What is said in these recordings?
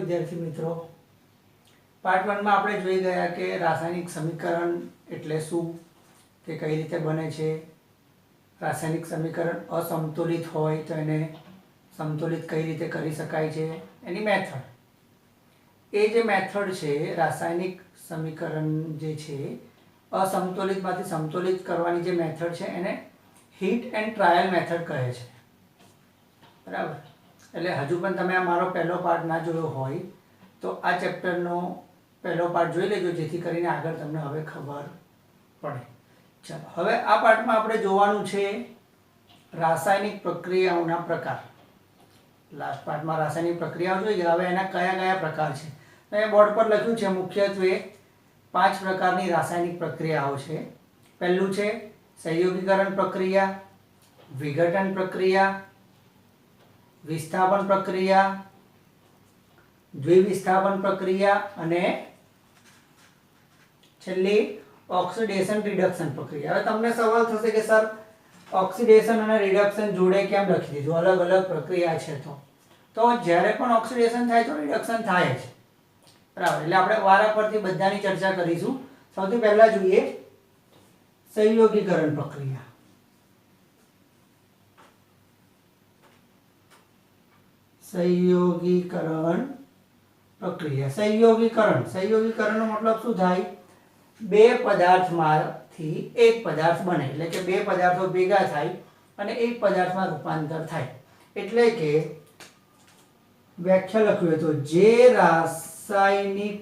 વિદ્યાર્થી મિત્રો, પાર્ટ 1 માં આપણે જોઈ ગયા કે રાસાયણિક સમીકરણ એટલે શું, તે કઈ રીતે બને છે, રાસાયણિક સમીકરણ અસંતુલિત હોય તો એને સંતુલિત કઈ રીતે કરી શકાય છે, એની મેથડ. એ જે મેથડ છે રાસાયણિક સમીકરણ જે છે અસંતુલિતમાંથી સંતુલિત કરવાની જે મેથડ છે એને હીટ એન્ડ ટ્રાયલ મેથડ કહે છે. બરાબર. એટલે હજુ પણ તમે આ મારો પહેલો પાર્ટ ના જોયો હોય તો આ ચેપ્ટરનો પહેલો પાર્ટ જોઈ લેજો, જેથી કરીને આગળ તમને હવે ખબર પડે. ચાલો, હવે આ પાર્ટમાં આપણે જોવાનું છે રાસાયણિક પ્રક્રિયાઓના પ્રકાર. લાસ્ટ પાર્ટમાં રાસાયણિક પ્રક્રિયાઓ જોઈ ગયા, હવે એના કયા કયા પ્રકાર છે. મેં બોર્ડ પર લખ્યું છે મુખ્યત્વે 5 પ્રકારની રાસાયણિક પ્રક્રિયાઓ છે. પહેલું છે સંયોગીકરણ પ્રક્રિયા, વિઘટન પ્રક્રિયા, વિસ્થાપન પ્રક્રિયા, દ્વિવિસ્થાપન પ્રક્રિયા અને છેલ્લી ઓક્સિડેશન રિડક્શન પ્રક્રિયા. હવે તમને સવાલ થશે કે સર ઓક્સિડેશન અને રિડક્શન જોડે કેમ લખી દીધું, અલગ અલગ પ્રક્રિયા છે તો જ્યારે પણ ઓક્સિડેશન થાય તો રિડક્શન થાય જ. બરાબર. એટલે આપણે વારા પરથી બધાની ચર્ચા કરીશું. સૌથી પહેલા જોઈએ સંયોગીકરણ પ્રક્રિયા. સંયોગીકરણ પ્રક્રિયા. સંયોગીકરણનો મતલબ શું થાય? બે પદાર્થમાંથી એક પદાર્થ બને, એટલે કે બે પદાર્થો ભેગા થાય અને એક પદાર્થમાં રૂપાંતર થાય. એટલે કે વ્યાખ્યા લખવી હોય તો જે રાસાયણિક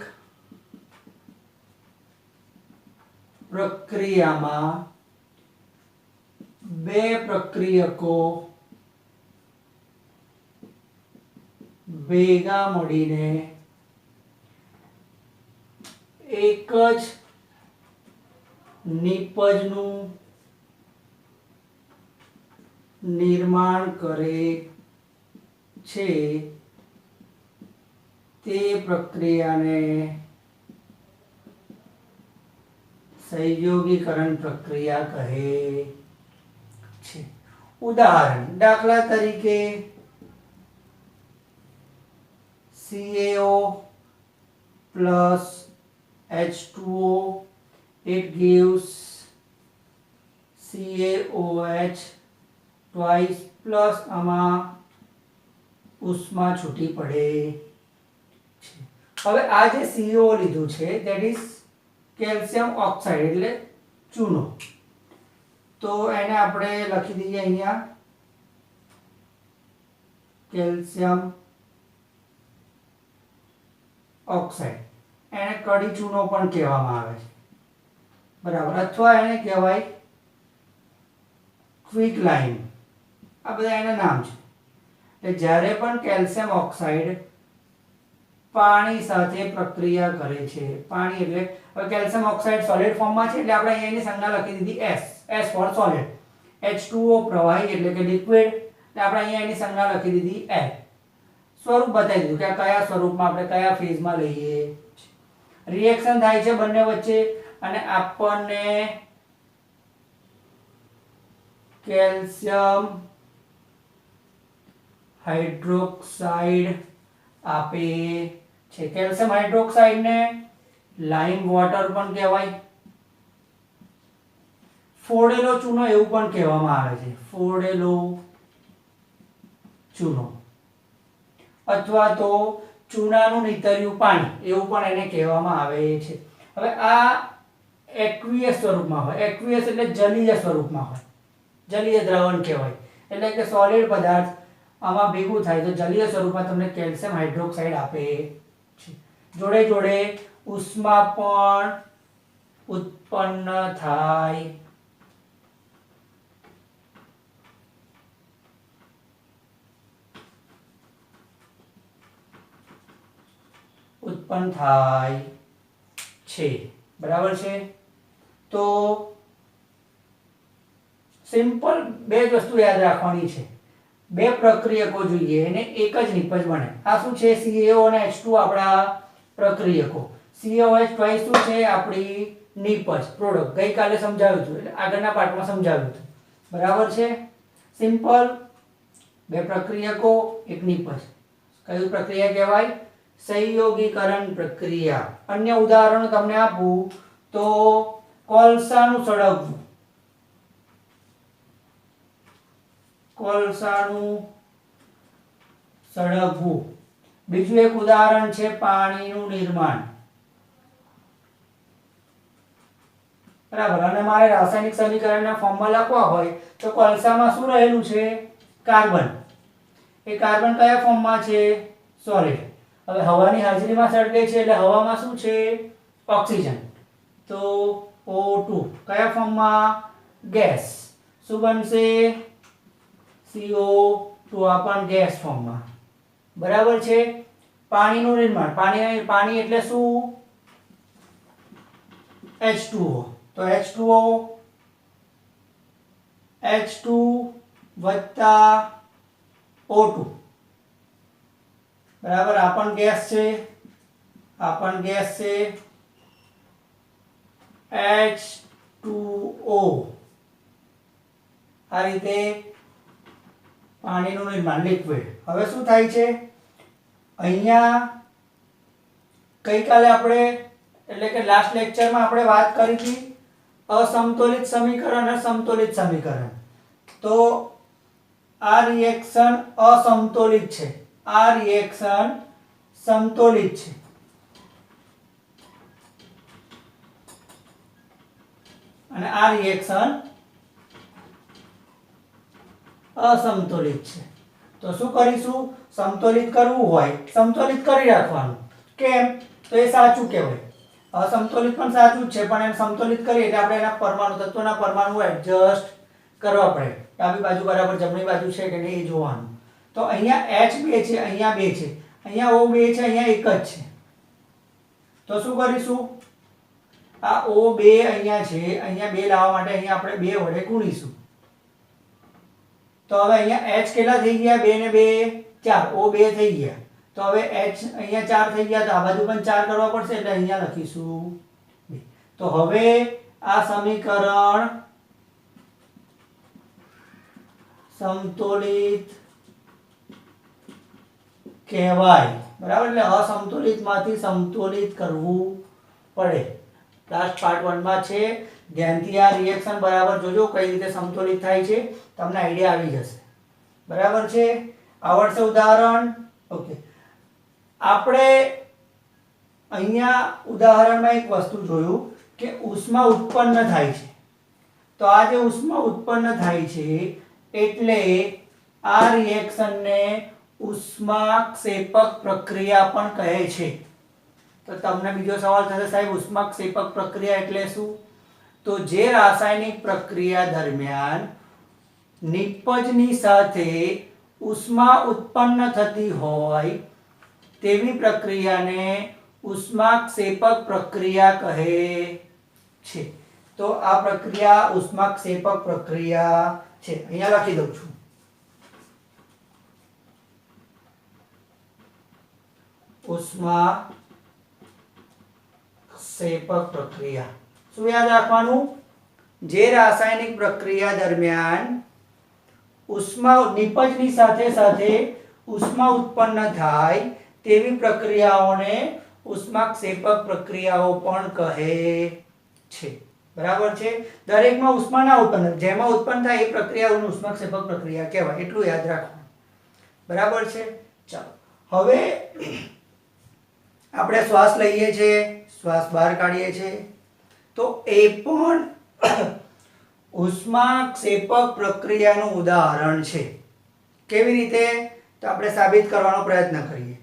પ્રક્રિયામાં બે પ્રક્રિયકો ભેગા મળીને એક જ નિપજનું નિર્માણ કરે છે તે પ્રક્રિયાને સંયોગીકરણ પ્રક્રિયા કહે છે. ઉદાહરણ, દાખલા તરીકે CaO plus H2O, it gives CaOH twice plus આમાં ઉષ્મા છૂટી પડે છે. હવે આ જે CO લીધું છે that is કેલ્શિયમ ઓક્સાઇડ એટલે ચૂનો, તો એને આપણે લખી દઈએ અહીંયા કેલ્શિયમ ઓક્સાઇડ. એને કડી ચૂનો પણ કહેવામાં આવે છે. બરાબર. અથવા એને કહેવાય ક્વિક લાઇમ. આ બધા એના નામ છે. એટલે જ્યારે પણ કેલ્શિયમ ઓક્સાઇડ પાણી સાથે પ્રક્રિયા કરે છે, પાણી એટલે હવે કેલ્શિયમ ઓક્સાઇડ સોલિડ ફોર્મમાં છે એટલે આપણે અહીંયા એની સંજ્ઞા લખી દીધી S ફોર સોલિડ. H2O પ્રવાહી એટલે કે લિક્વિડ, એટલે આપણે અહીંયા એની સંજ્ઞા લખી દીધી L. સ્વરૂપ બતાવી દીધું કે કયા સ્વરૂપમાં આપણે કયા ફેઝમાં લઈએ. રિએક્શન થાય છે બંને વચ્ચે અને આપણને કેલ્શિયમ હાઇડ્રોક્સાઇડ આપે છે. કેલ્શિયમ હાઇડ્રોક્સાઇડને લાઇમ વોટર પણ કહેવાય, ફોડેલો ચૂનો એવું પણ કહેવામાં આવે છે, ફોડેલો ચૂનો, અથવા તો ચૂનાનું નીતર્યું પાણી એવું પણ એને કહેવામાં આવે છે. હવે આ એક્વિયસ સ્વરૂપમાં હોય. એક્વિયસ એટલે જલીય સ્વરૂપમાં હોય, જલીય દ્રાવણ કહેવાય. એટલે કે સોલિડ પદાર્થ આમાં ભેગું થાય તો જલીય સ્વરૂપમાં તમને કેલ્શિયમ હાઇડ્રોક્સાઇડ આપે છે. જોડે જોડે ઉષ્મા પણ ઉત્પન્ન થાય. છે. બરાબર છે. તો સિમ્પલ બે જ વસ્તુ યાદ રાખવાની છે. બે પ્રક્રિયકો જોઈએ અને એક જ નિપજ બને. આ શું છે? CaO અને H2O આપણા પ્રક્રિયકો. CaOH twice શું છે? આપણી નિપજ, પ્રોડક્ટ. ગઈકાલે સમજાવ્યું હતું એટલે આગળના પાઠમાં સમજાવ્યું હતું. બરાબર છે. સિમ્પલ બે પ્રક્રિયકો એક નિપજ. કયું પ્રક્રિયા કહેવાય? સંયોગીકરણ પ્રક્રિયા. અન્ય ઉદાહરણો તમને આપું તો કોલસાનું સળગવું, કોલસાનું સળગવું. બીજું એક ઉદાહરણ છે પાણીનું નિર્માણ. બરાબર. અને મારે રાસાયણિક સમીકરણના ફોર્મમાં લખવા હોય તો કોલસામાં શું રહેલું છે? કાર્બન. એ કાર્બન કયા ફોર્મમાં છે? સોલિડ. હવે હવાની હાજરીમાં સળગે છે એટલે હવામાં શું છે? ઓક્સિજન. તો O2 કયા ફોર્મમાં? ગેસ. શું બનશે? CO2 આ પણ ગેસ ફોર્મમાં. બરાબર છે. પાણીનું નિર્માણ. પાણી એટલે શું? H2O. તો H2 વત્તા O2. બરાબર. આ પણ ગેસ છે, આ પણ ગેસ છે. H2O. આ રીતે પાણીનું નિર્માણ, લિક્વિડ. હવે શું થાય છે? અહીંયા ગઈકાલે આપણે એટલે કે લાસ્ટ લેક્ચરમાં આપણે વાત કરી હતી અસમતોલિત સમીકરણ અને સમતોલિત સમીકરણ. તો આ રિએક્શન અસમતોલિત છે, આ રિએક્શન સમતોલિત છે. અને આ રિએક્શન અસમતોલિત છે. તો શું કરીશું? સમતોલિત કરવું હોય સમતોલિત કરી રાખવાનું. કેમ? તો એ સાચું કહેવાય. અસમતોલિત પણ સાચું જ છે, પણ એને સમતોલિત કરીએ એટલે આપણે એના પરમાણુ તત્વોના પરમાણુ એડજસ્ટ કરવા પડે. ડાબી બાજુ બરાબર જમણી બાજુ છે કે નહીં એ જોવાનું. તો અહીંયા H2 છે, અહીંયા 2 છે, અહીંયા O2 છે, અહીંયા એક જ છે. તો શું કરીશું? આ O2 અહીંયા છે, અહીંયા 2 લાવવા માટે અહીંયા આપણે 2 વડે ગુણીશું. તો હવે અહીંયા H કેટલા થઈ ગયા? 2 ને 2 4. O2 થઈ ગયા. તો હવે H અહીંયા 4 થઈ ગયા, તો આ બાજુ પણ 4 કરવા પડશે એટલે અહીંયા લખીશું 2. તો હવે આ સમીકરણ સમતોલિત કહેવાય. બરાબર. એટલે અસમતોલિતમાંથી સમતોલિત કરવું પડે. લાસ્ટ પાર્ટ 1 માં છે, ધ્યાનથી આ રિએક્શન બરાબર જોજો કઈ રીતે સમતોલિત થાય છે, તમને આઈડિયા આવી જશે. બરાબર છે. આવડશે ઉદાહરણ? ઓકે. આપણે અહીંયા ઉદાહરણમાં એક વસ્તુ જોયું કે ઉષ્મા ઉત્પન્ન થાય છે. તો આ જે ઉષ્મા ઉત્પન્ન થાય છે એટલે આ રિએક્શનને ઉષ્માક્ષેપક પ્રક્રિયા પણ કહે છે. તો તમને બીજો સવાલ થશે, સાહેબ ઉષ્માક્ષેપક પ્રક્રિયા એટલે શું? તો જે રાસાયણિક પ્રક્રિયા દરમિયાન નિપજની સાથે ઉષ્મા ઉત્પન્ન થતી હોય તેવી પ્રક્રિયાને ઉષ્માક્ષેપક પ્રક્રિયા કહે છે. તો આ પ્રક્રિયા ઉષ્માક્ષેપક પ્રક્રિયા છે. અહીંયા લખી દઉં છું. ઉષ્માક્ષેપક પ્રક્રિયા. શું યાદ રાખવાનું? જે રાસાયણિક પ્રક્રિયા દરમિયાન ઉષ્મા નિપજની સાથે સાથે ઉષ્મા ઉત્પન્ન થાય તેવી પ્રક્રિયાઓને ઉષ્માક્ષેપક પ્રક્રિયાઓ પણ કહે છે. બરાબર છે. દરેકમાં ઉષ્મા ના ઉત્પન્ન, જેમાં ઉત્પન્ન થાય એ પ્રક્રિયાઓને ઉષ્માક્ષેપક પ્રક્રિયા કહેવાય. એટલું યાદ રાખવાનું. બરાબર છે. ચાલો હવે આપણે શ્વાસ લઈએ છીએ, શ્વાસ બહાર કાઢીએ છીએ, તો એ પણ ઉષ્માક્ષેપક પ્રક્રિયાનું ઉદાહરણ છે. કેવી રીતે? તો આપણે સાબિત કરવાનો પ્રયત્ન કરીએ.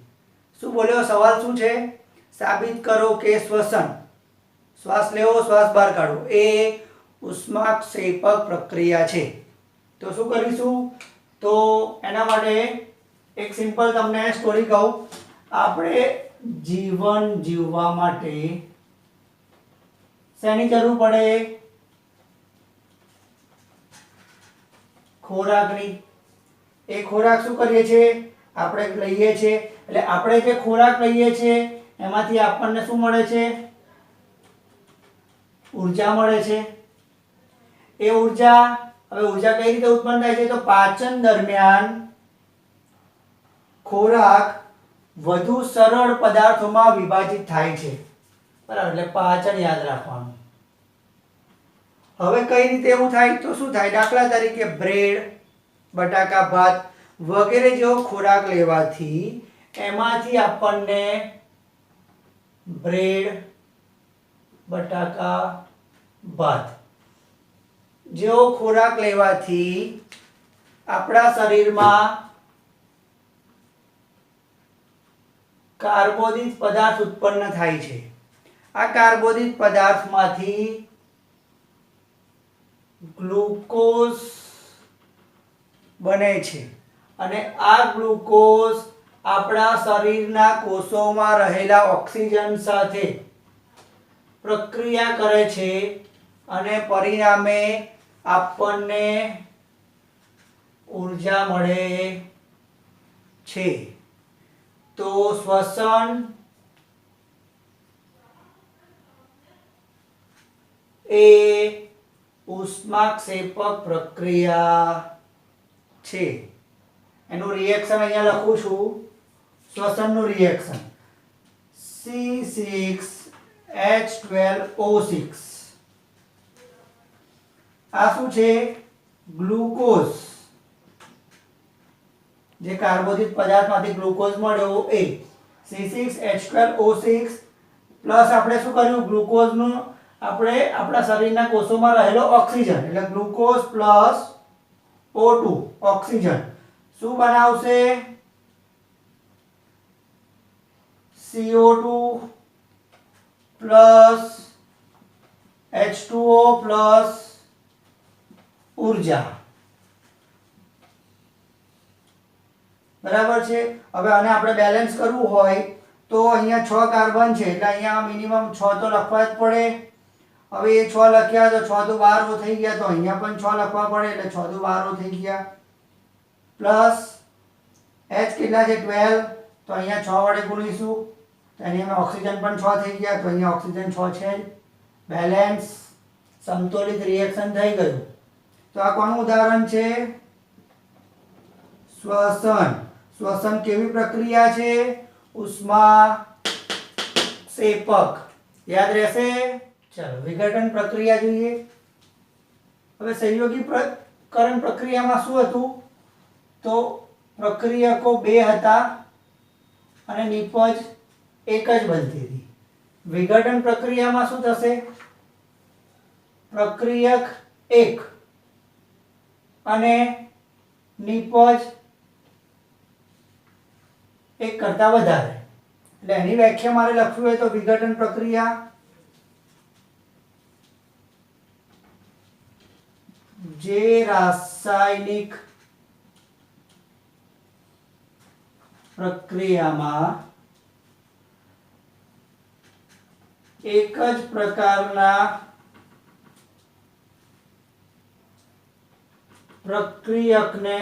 શું બોલ્યો? સવાલ શું છે? સાબિત કરો કે શ્વસન, શ્વાસ લેવો શ્વાસ બહાર કાઢવો, એ ઉષ્માક્ષેપક પ્રક્રિયા છે. તો શું કરીશું? તો એના માટે એક સિમ્પલ તમને સ્ટોરી કહું. આપણે જીવન જીવવા માટે શેની જરૂર પડે? ખોરાકની. એ ખોરાક શું કરીએ છીએ? આપણે લઈએ છીએ. એટલે આપણે જે ખોરાક લઈએ છીએ એમાંથી આપણને શું મળે છે? ઊર્જા મળે છે. એ ઊર્જા, હવે ઊર્જા કઈ રીતે ઉત્પન્ન થાય છે? તો પાચન દરમિયાન ખોરાક વધુ સરળ પદાર્થોમાં વિભાજિત થાય છે, બરાબર, એટલે પાચન યાદ રાખવાનું. હવે કઈ રીતે એવું થાય તો શું થાય, દાખલા તરીકે બ્રેડ, બટાકા, ભાત વગેરે જેવો ખોરાક લેવાથી એમાંથી આપણને બ્રેડ, બટાકા, ભાત જેવો ખોરાક લેવાથી આપણા શરીરમાં કાર્બોદિત પદાર્થ ઉત્પન્ન થાય છે. આ કાર્બોદિત પદાર્થમાંથી ગ્લુકોઝ બને છે અને આ ગ્લુકોઝ આપણા શરીરના કોષોમાં રહેલા ઓક્સિજન સાથે પ્રક્રિયા કરે છે અને પરિણામે આપણને ઊર્જા મળે છે. તો શ્વસન એ ઉષ્માક્ષેપક પ્રક્રિયા છે. એનું રિએક્શન અહીંયા લખું છું, શ્વસનનું રિએક્શન C6H12O6. આ શું છે, ગ્લુકોઝ, જે કાર્બોદિત પદાર્થમાંથી ગ્લુકોઝ મળ્યો એ C6H12O6 પ્લસ આપણે શું કર્યું, ગ્લુકોઝનું આપણે આપણા શરીરના કોષોમાં રહેલો ઓક્સિજન એટલે ગ્લુકોઝ પ્લસ O2 ઓક્સિજન શું બનાવશે, CO2 પ્લસ H2O પ્લસ ઊર્જા. બરાબર છે. હવે આને આપણે બેલેન્સ કરવું હોય તો અહીંયા 6 કાર્બન છે એટલે અહીંયા મિનિમમ 6 તો લખવા જ પડે. હવે એ 6 લખ્યા તો 6 દુ 12 થઈ ગયા, તો અહીંયા પણ 6 લખવા પડે એટલે 6 દુ 12 થઈ ગયા. પ્લસ H કેટલા છે 12, તો અહીંયા 6 વડે ગુણીશું તો એની ઓક્સિજન પણ 6 થઈ ગયા, તો અહીંયા ઓક્સિજન 6 છે. બેલેન્સ સંતુલિત રિએક્શન થઈ ગયું. તો આ કોનું ઉદાહરણ છે, શ્વસન. શ્વસન કેવી પ્રક્રિયા છે, ઉષ્માક્ષેપક. યાદ રહેશે. ચાલો વિઘટન પ્રક્રિયા જોઈએ. હવે સંયોગીકરણ પ્રક્રિયામાં શું હતું, તો પ્રક્રિયકો 2 હતા અને નિપજ એક જ બનતી હતી. વિઘટન પ્રક્રિયામાં શું થશે, પ્રક્રિયક 1 અને નિપજ 1 કરતા વધારે. એટલે એની વ્યાખ્યા મારે લખવી હોય તો વિઘટન પ્રક્રિયા જે રાસાયણિક પ્રક્રિયામાં એક જ પ્રકારના પ્રક્રિયકને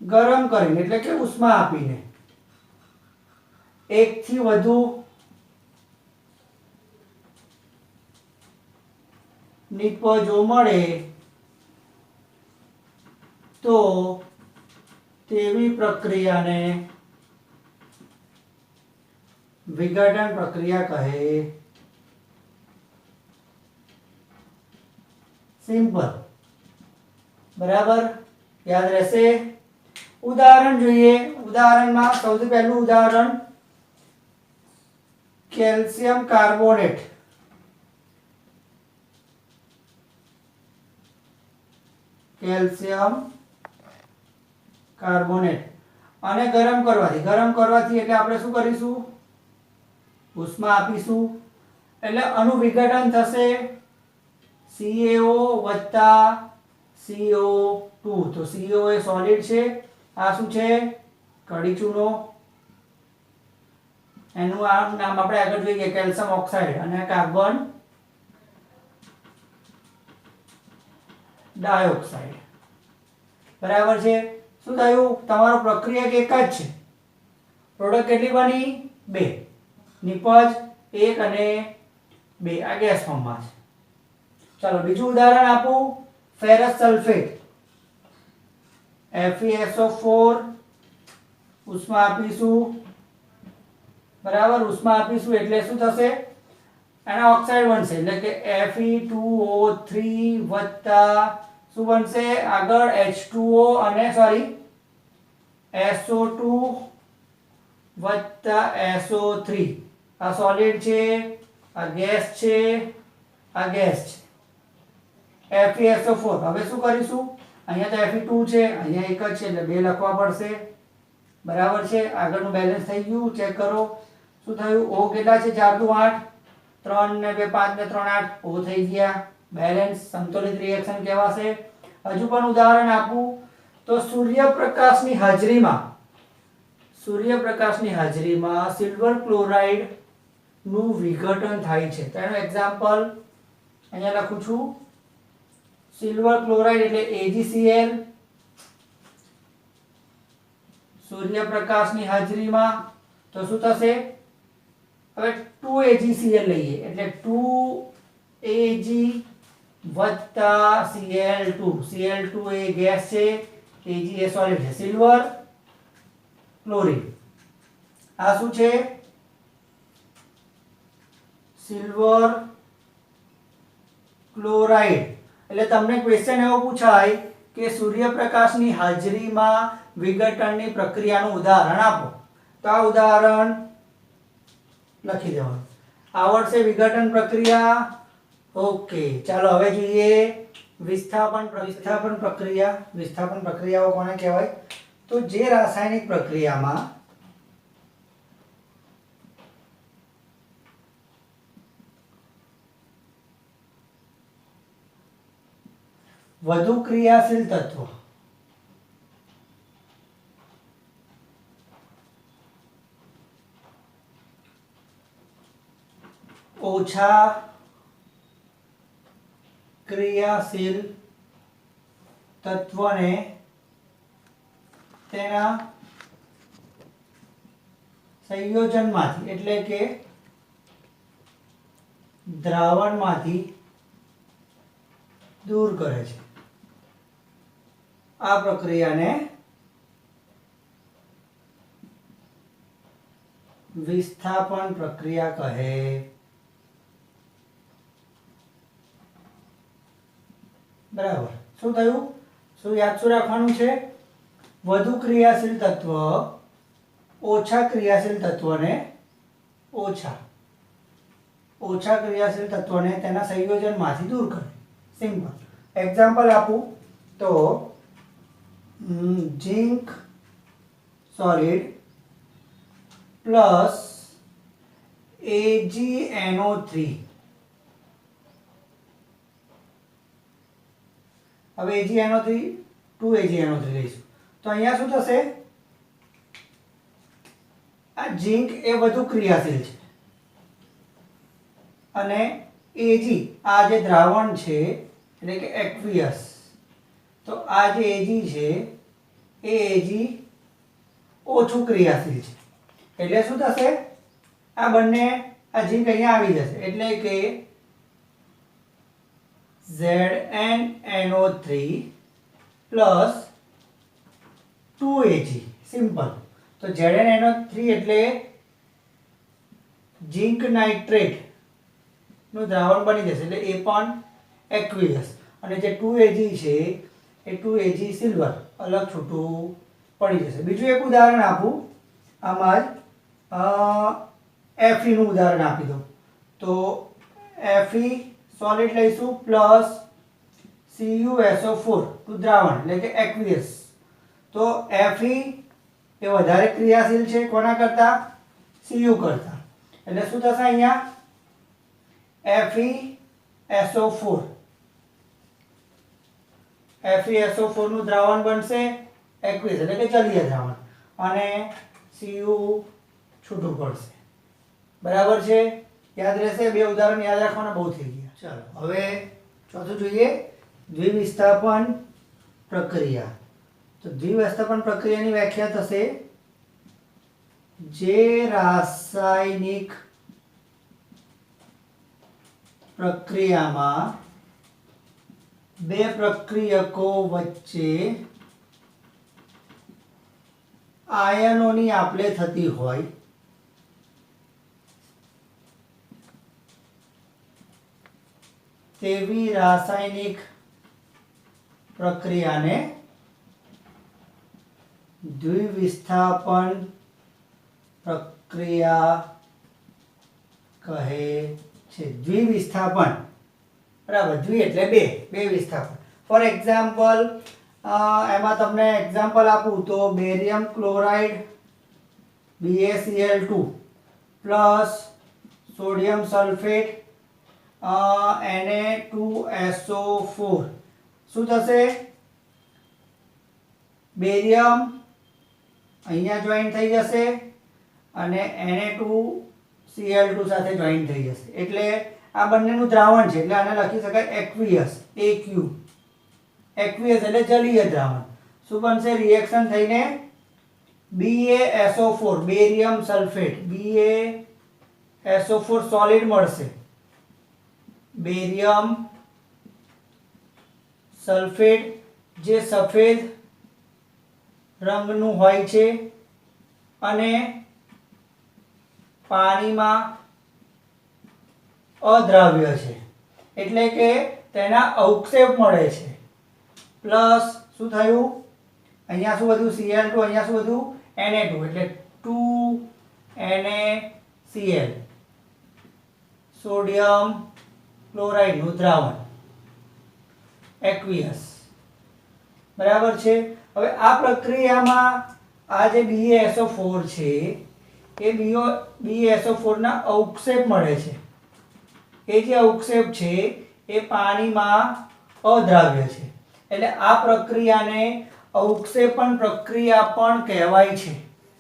ગરમ કરીને એટલે કે ઉષ્મા આપીને એકથી વધુ નિપજો મળે તો તેવી પ્રક્રિયાને વિઘટન પ્રક્રિયા કહે. સિમ્પલ. બરાબર, યાદ રહેશે. ઉદાહરણ જોઈએ. ઉદાહરણમાં સૌથી પહેલું ઉદાહરણ કેલ્શિયમ કાર્બોનેટ. કેલ્શિયમ કાર્બોનેટ અને ગરમ કરવાથી એટલે આપણે શું કરીશું, ઉષ્મા આપીશું એટલે આનું વિઘટન થશે CaO વત્તા CO2. તો CO એ સોલિડ છે, આ શું છે, કડી ચૂનો. એનું આ નામ આપણે આગળ જોઈએ, કેલ્શિયમ ઓક્સાઇડ અને કાર્બન ડાયોક્સાઇડ. બરાબર છે. શું થયું, તમારો પ્રક્રિયક એક જ છે, પ્રોડક્ટ કેટલી બની, 2, નિપજ 1 અને 2. આ ગેસ ફોર્મમાં છે. ચાલો બીજું ઉદાહરણ આપું, ફેરસ સલ્ફેટ FeSO4 ઉષ્મા આપીશું, બરાબર, ઉષ્મા આપીશું એટલે શું થશે, એના ઓક્સાઇડ બનશે એટલે કે Fe2O3 વત્તા શું બનશે આગળ H2O અને સોરી SO2 વત્તા SO3. આ સોલિડ છે, આ ગેસ છે, આ ગેસ છે. FeSO4 હવે શું કરીશું, અહીંયા તો Fe2 છે, અહીંયા એક જ છે એટલે બે લખવા પડશે, બરાબર છે. આગળનું બેલેન્સ થઈ ગયું, ચેક કરો શું થયું. O કેટલા છે, 4 દુ 8, 3 ને 2 5 ને 3 8, O થઈ ગયા, બેલેન્સ સંતુલિત રિએક્શન કહેવાશે. હજુ પણ ઉદાહરણ આપું તો સૂર્યપ્રકાશની હાજરીમાં સિલ્વર ક્લોરાઇડ નું વિઘટન થાય છે. તો એનું એક્ઝામ્પલ અહીંયા લખું છું. સિલ્વર ક્લોરાઇડ એટલે AgCl, સૂર્યપ્રકાશની હાજરીમાં તો શું થશે, હવે 2AgCl લઈએ એટલે 2Ag વત્તા Cl2. Cl2 એ ગેસ છે, Ag એ સોલિડ છે. સિલ્વર ક્લોરીન આ શું છે, સિલ્વર ક્લોરાઇડ. એટલે તમને ક્વેશ્ચન એવો પૂછાય કે સૂર્યપ્રકાશની હાજરીમાં વિઘટનની પ્રક્રિયાનું ઉદાહરણ આપો. તો આ ઉદાહરણ લખી દેવાનું, આવડશે વિઘટન પ્રક્રિયા. ઓકે, ચાલો હવે જોઈએ વિસ્થાપન પ્રક્રિયા. વિસ્થાપન પ્રક્રિયાઓ કોને કહેવાય, તો જે રાસાયણિક પ્રક્રિયામાં વધુ ક્રિયાશીલ તત્વ ઓછા ક્રિયાશીલ તત્વને તેના સંયોજનમાંથી એટલે કે દ્રાવણમાંથી દૂર કરે છે. આ પ્રક્રિયાને વિસ્થાપન પ્રક્રિયા કહે. બરાબર, શું થયું, શું યાદ શું રાખવાનું છે, વધુ ક્રિયાશીલ તત્વ ઓછા ક્રિયાશીલ તત્વને ઓછા ક્રિયાશીલ તત્વને તેના સંયોજનમાંથી દૂર કરે. સિમ્પલ એક્ઝામ્પલ આપું તો ઝિંક સોલિડ પ્લસ AgNO3. હવે AgNO3 2AgNO3 લઈશું તો અહીંયા શું થશે, આ ઝિંક એ વધુ ક્રિયાશીલ છે અને Ag આ જે દ્રાવણ છે એટલે કે એક્વિયસ, તો આ જે Ag છે એ Ag ઓછું ક્રિયાશીલ છે એટલે શું થશે, આ બંને આ ઝિંક અહીંયા આવી જશે એટલે કે ZnNO3 પ્લસ 2Ag. સિમ્પલ. તો ZnNO3 એટલે ઝિંક નાઇટ્રેટ નું દ્રાવણ બની જશે એટલે એ પણ એક્વિયસ અને જે 2Ag છે એ 2Ag સિલ્વર અલગ છૂટું પડી જશે. બીજું એક ઉદાહરણ આપું, આમાં Fe નું ઉદાહરણ આપી દઉં તો Fe સોલિડ લઈશું પ્લસ CuSO4 નું દ્રાવણ એટલે કે એક્વિયસ. તો Fe એ વધારે ક્રિયાશીલ છે કોના કરતા, Cu કરતા, એટલે શું થશે અહીંયા FeSO4 નું દ્રાવણ બનશે એક્વિયસ એટલે કે જલીય દ્રાવણ અને Cu છૂટું પડશે. બરાબર છે, યાદ રહેશે. બે ઉદાહરણ યાદ રાખવાના બહુ થઈ ગયા. ચાલો હવે ચોથું જોઈએ, દ્વિવિસ્થાપન પ્રક્રિયા. તો દ્વિવિસ્થાપન પ્રક્રિયાની વ્યાખ્યા થશે, જે રાસાયણિક પ્રક્રિયામાં બે પ્રક્રિયકો વચ્ચે આયનોની આપલે થતી હોય તેવી રાસાયણિક પ્રક્રિયાને દ્વિવિસ્થાપન પ્રક્રિયા કહે છે. દ્વિવિસ્થાપન, બરાબર. દ્વિ એટલે બે વિસ્થાપન. ફોર એક્ઝામ્પલ, એમાં તમને એક્ઝામ્પલ આપું તો barium chloride BaCl2 plus sodium sulphate Na2SO4 શું થશે? બેરિયમ અહીંયા જોઈન થઈ જશે અને Na2Cl2 સાથે જોઈન થઈ જશે, એટલે આ બંનેનું દ્રાવણ છે, એટલે આને લખી શકાય એક્વિયસ, AQ. એક્વિયસ એટલે જલીય દ્રાવણ. શું બનશે? રિએક્શન થઈને BaSO4 barium sulphate BaSO4 solid મળશે. બેરિયમ સલ્ફેટ જે સફેદ રંગનું હોય છે અને પાણીમાં અદ્રાવ્ય છે, એટલે કે તેના અવક્ષેપ મળે છે. પ્લસ શું થયું? અહીંયા શું વધ્યું? Cl2. અહીંયા શું વધ્યું? Na2, એટલે 2NaCl સોડિયમ ક્લોરાઇડનું દ્રાવણ એક્વિયસ, બરાબર છે. હવે આ પ્રક્રિયામાં આ જે BaSO4 છે એ BaSO4 ના અવક્ષેપ મળે છે. એ જે અવક્ષેપ છે એ પાણીમાં અદ્રાવ્ય છે, એટલે આ પ્રક્રિયાને અવક્ષેપણ પ્રક્રિયા પણ કહેવાય છે.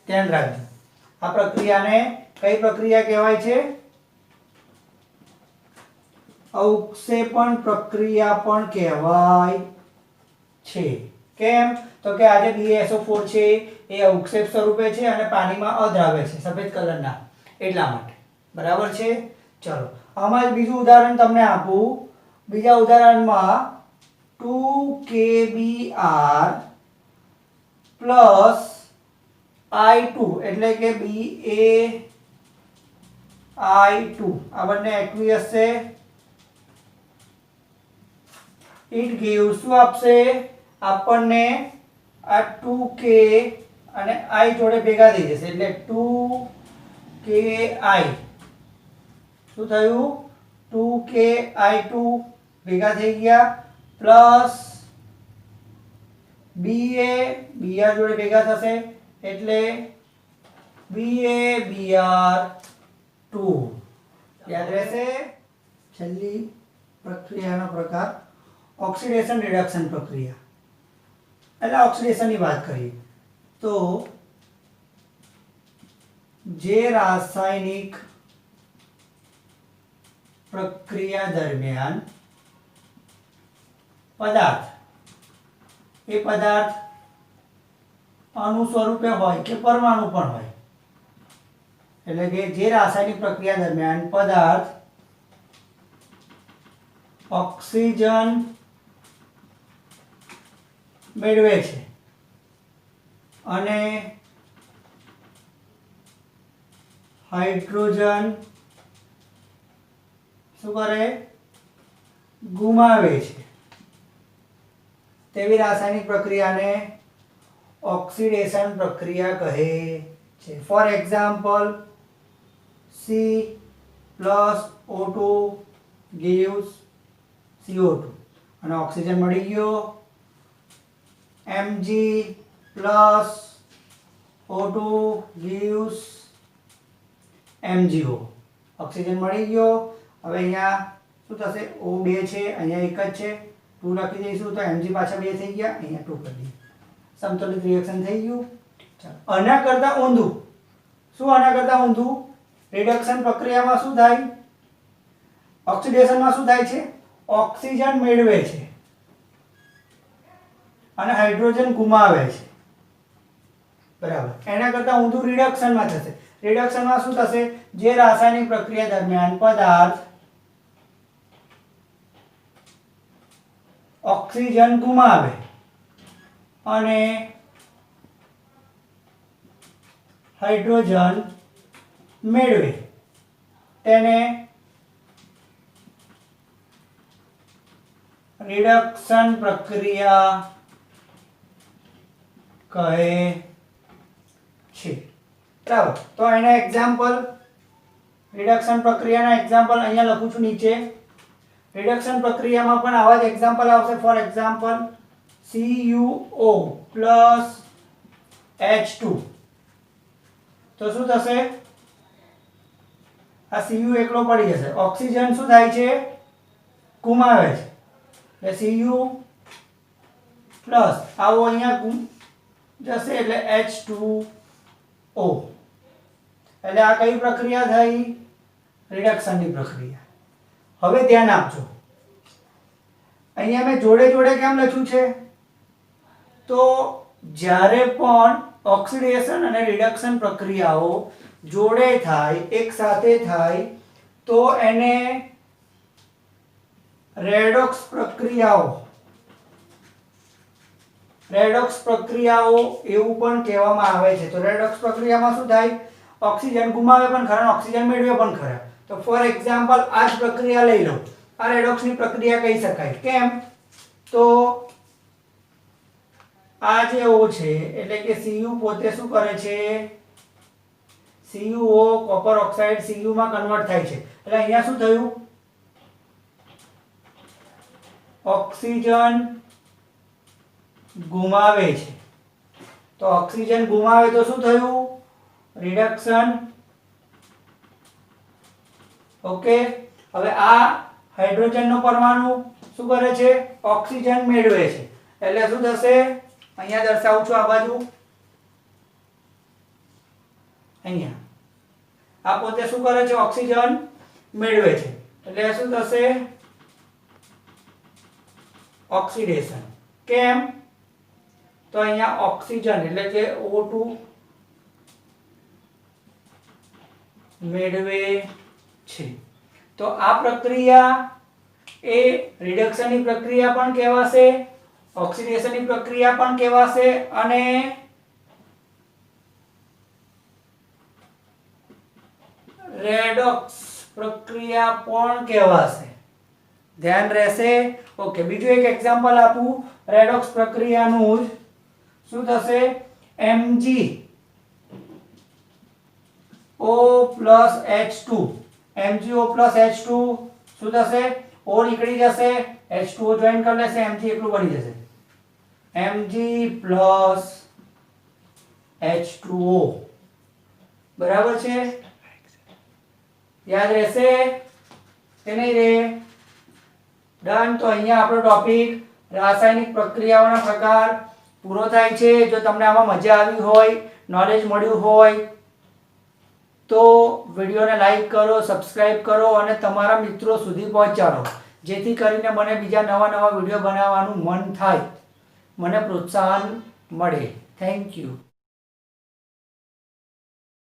ધ્યાન રાખજો, આ પ્રક્રિયાને કઈ પ્રક્રિયા કહેવાય છે? અવક્ષેપણ પ્રક્રિયા પણ કહેવાય છે. કેમ? તો કે આ જે BaSO4 છે એ અવક્ષેપ સ્વરૂપે છે અને પાણીમાં અદ્રાવ્ય છે, સફેદ કલરના, એટલા માટે. બરાબર છે. ચલો આમાં જ બીજું ઉદાહરણ તમને આપું. બીજા ઉદાહરણમાં 2KBr પ્લસ I2 એટલે કે BaI2 આ બંને એક્વિયસ છે. ઇટ gives શું આપશે? આપણને આ 2K અને I જોડે ભેગા થઈ જશે, એટલે 2KI શું થયું? 2KI2 ભેગા થઈ ગયા પ્લસ Br જોડે ભેગા થશે એટલે BaBr2. યાદ રહેશે. છેલ્લી પ્રક્રિયાનો પ્રકાર ઓક્સિડેશન રિડક્શન પ્રક્રિયા, એટલે ઓક્સિડેશનની વાત કરીએ તો જે રાસાયણિક પ્રક્રિયા દરમિયાન પદાર્થ અણુ સ્વરૂપે હોય કે પરમાણુ પણ હોય, એટલે કે જે રાસાયણિક પ્રક્રિયા દરમિયાન પદાર્થ ઓક્સિજન મેળવે છે અને હાઇડ્રોજન શું કરે? ગુમાવે છે, તેવી રાસાયણિક પ્રક્રિયાને ઓક્સિડેશન પ્રક્રિયા કહે છે. For example, C+O2 gives CO2 અને ઓક્સિજન મળી ગયો. Mg+O2 gives MgO ઓક્સિજન મળી ગયો. હવે અહીંયા શું થશે? O2 છે, અહીંયા એક જ છે, 2 લખી દઈશું તો Mg પાછા 2 થઈ ગયા, અહીંયા 2 કરી દઈએ. સમતોલિત રિએક્શન થઈ ગયું. ચાલો આના કરતા ઊંધું. શું આના કરતા ઊંધું? રિડક્શન પ્રક્રિયામાં શું થાય? ઓક્સિડેશનમાં શું થાય છે? ઓક્સિજન મેળવે છે અને હાઇડ્રોજન ગુમાવે છે, બરાબર. એના કરતા ઊંધું રિડક્શનમાં થશે. રિડક્શનમાં શું થશે? જે રાસાયણિક પ્રક્રિયા દરમિયાન પદાર્થ ઓક્સિજન ગુમાવે અને હાઇડ્રોજન મેળવે તેને રિડક્શન પ્રક્રિયા કહે છે. બરાબર, તો એના એક્ઝામ્પલ, રિડક્શન પ્રક્રિયાના એક્ઝામ્પલ અહીંયા લખું છું નીચે. રિડક્શન પ્રક્રિયામાં પણ આવા જ એક્ઝામ્પલ આવશે. For example CuO plus H2, તો શું થશે? આ Cu એકલો પડી જશે, ઓક્સિજન શું થાય છે? ગુમાવે છે, એટલે Cu પ્લસ આવો અહીંયા જશે એટલે H2O. એટલે આ કઈ પ્રક્રિયા થઈ? રિડક્શનની પ્રક્રિયા. હવે ધ્યાન આપજો, અહીંયા મેં જોડે જોડે કેમ લખ્યું છે? તો જ્યારે પણ ઓક્સિડેશન અને રિડક્શન પ્રક્રિયાઓ જોડે થાય, એક સાથે થાય, તો એને રેડોક્સ પ્રક્રિયાઓ એવું પણ કહેવામાં આવે છે. તો રેડોક્સ પ્રક્રિયામાં શું થાય? ઓક્સિજન ગુમાવે પણ ખરા, ઓક્સિજન મેળવે પણ ખરા. તો ફોર એક્ઝામ્પલ આ જ પ્રક્રિયા લઈ લો, આ રેડોક્સની પ્રક્રિયા કહી શકાય. કેમ? તો આ જે O છે એટલે કે Cu પોતે શું કરે છે? CuO કોપર ઓક્સાઇડ Cu માં કન્વર્ટ થાય છે. એટલે અહીંયા શું થયું? ઓક્સિજન ગુમાવે છે. તો ઓક્સિજન ગુમાવે તો શું થયું? રિડક્શન. ઓકે, હવે આ હાઇડ્રોજનનો પરમાણુ શું કરે છે? ઓક્સિજન મેળવે છે. એટલે શું થશે? અહીંયા દર્શાવું છું, આ બાજુ અહીંયા આ પોતે શું કરે છે? ઓક્સિજન મેળવે છે. એટલે શું થશે? ઓક્સિડેશન. કેમ? તો અહીંયા ઓક્સિજન એટલે કે O2 મેળવે છે. તો આ પ્રક્રિયા એ રિડક્શનની પ્રક્રિયા પણ કહેવાશે, ઓક્સિડેશનની પ્રક્રિયા પણ કહેવાશે અને રેડોક્સ પ્રક્રિયા પણ કહેવાશે. ધ્યાન રહેશે. ઓકે, બીજું એક એક્ઝામ્પલ આપું રેડોક્સ પ્રક્રિયાનું જ. શું થશે? MgO plus H2, MgO plus H2 શું થશે? O નીકળી જશે, H2O જોઈન કરી લેશે, Mg એકલું બની જશે. Mg plus H2O. બરાબર છે? યાદ રહેશે કે નહીં રહે? ડન. તો અહીંયા આપણો ટોપિક રાસાયણિક પ્રક્રિયાઓના પ્રકાર પૂરો થાય છે. જો તમને આમાં મજા આવી હોય, નોલેજ મળ્યું હોય, તો વિડીયોને લાઈક કરો, સબસ્ક્રાઇબ કરો અને તમારા મિત્રો સુધી પહોંચાડો, જેથી કરીને મને બીજા નવા નવા વિડીયો બનાવવાનું મન થાય, મને પ્રોત્સાહન મળે. Thank you.